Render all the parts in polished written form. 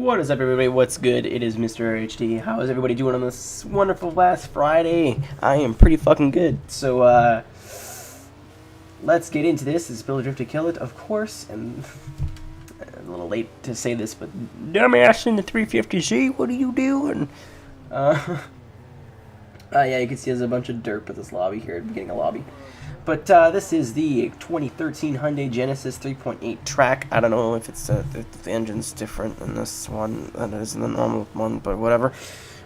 What is up, everybody? What's good? It is MrAeroHD. How is everybody doing on this wonderful last Friday? I am pretty fucking good. So, let's get into this. It's Build a Drift to Kill It, of course. And a little late to say this, but dumbass in the 350Z, what are you doing? Yeah, you can see there's a bunch of dirt with this lobby here at the beginning of lobby. But this is the 2013 Hyundai Genesis 3.8 track. I don't know if it's if the engine's different in this one than it is in the normal one, but whatever.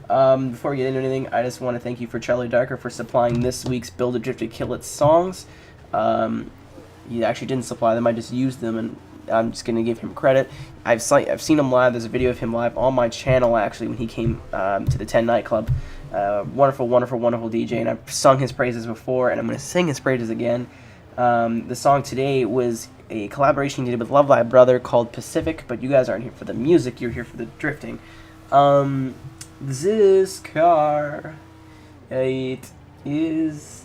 Before we get into anything, I just want to thank you for Charlie Darker for supplying this week's Build a Drift to Kill It songs. He actually didn't supply them, I just used them, and I'm just going to give him credit. I've seen him live. There's a video of him live on my channel, actually, when he came to the 10 nightclub. Wonderful, wonderful, wonderful DJ, and I've sung his praises before, and I'm going to sing his praises again. The song today was a collaboration he did with Love Live Brother called Pacific, but you guys aren't here for the music, you're here for the drifting. This car, it is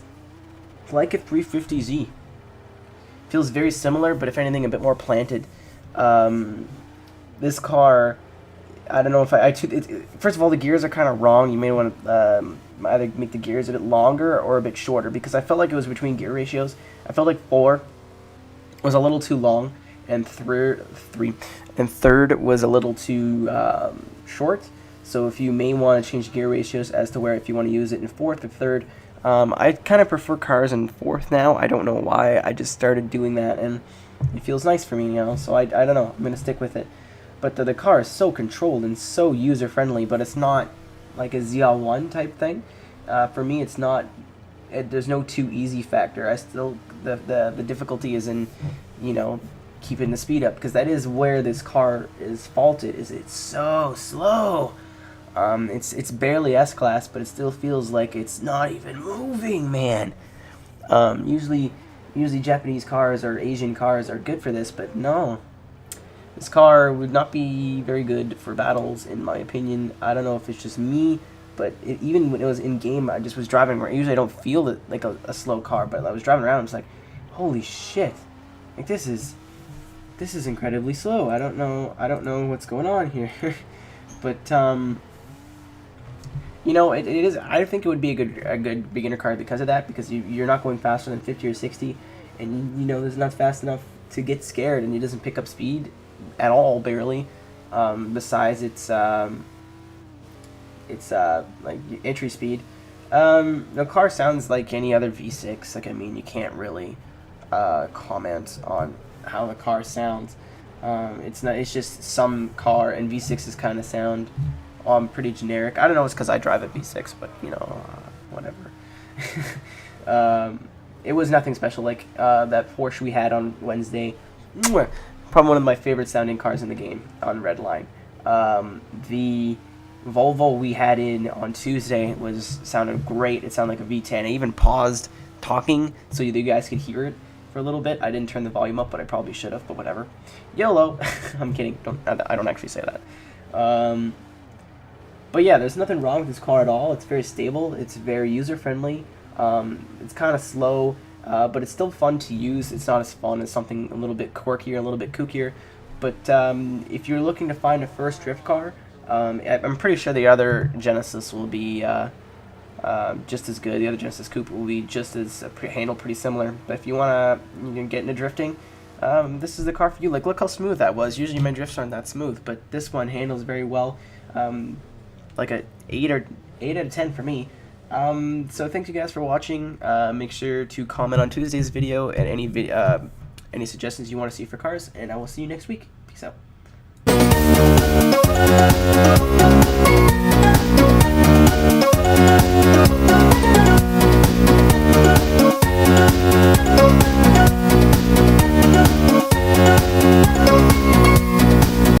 like a 350Z. Feels very similar, but if anything, a bit more planted. This car, I don't know if first of all, the gears are kind of wrong. You may want to either make the gears a bit longer or a bit shorter, because I felt like it was between gear ratios. I felt like 4 was a little too long, and third was a little too short. So if you may want to change gear ratios as to where if you want to use it in 4th or 3rd. I kind of prefer cars in 4th now. I don't know why. I just started doing that, and it feels nice for me, you know. So I don't know. I'm going to stick with it. But the car is so controlled and so user-friendly, but it's not like a ZL1 type thing. For me, it's not. There's no too easy factor. I still the difficulty is in, you know, keeping the speed up, because that is where this car is faulted. Is it's so slow. It's barely S-Class, but it still feels like it's not even moving, man. Usually Japanese cars or Asian cars are good for this, but no. This car would not be very good for battles, in my opinion. I don't know if it's just me, but even when it was in-game, I just was driving around. Usually I don't feel it like a slow car, but I was driving around, I was like, holy shit. Like, this is incredibly slow. I don't know what's going on here. But, you know, it is. I think it would be a good beginner car because of that, because you're not going faster than 50 or 60, and you know, it's not fast enough to get scared, and it doesn't pick up speed at all, barely. Besides its like entry speed. The car sounds like any other V6. Like, I mean, you can't really comment on how the car sounds. It's just some car, and V6s kind of sound pretty generic. I don't know, it's because I drive a V6, but you know, whatever. It was nothing special. Like that Porsche we had on Wednesday, probably one of my favorite sounding cars in the game on Redline. The Volvo we had in on Tuesday sounded great. It sounded like a V10. I even paused talking so you guys could hear it for a little bit. I didn't turn the volume up, but I probably should have, but whatever. YOLO. I'm kidding. I don't actually say that. But yeah, there's nothing wrong with this car at all. It's very stable. It's very user-friendly. It's kind of slow, but it's still fun to use. It's not as fun as something a little bit quirkier, a little bit kookier. But if you're looking to find a first drift car, I'm pretty sure the other Genesis will be just as good. The other Genesis Coupe will be just as handled pretty similar. But if you want to get into drifting, this is the car for you. Like, look how smooth that was. Usually my drifts aren't that smooth, but this one handles very well. Like a 8 out of 10 for me. So thank you guys for watching. Make sure to comment on Tuesday's video and any suggestions you want to see for cars, and I will see you next week. Peace out.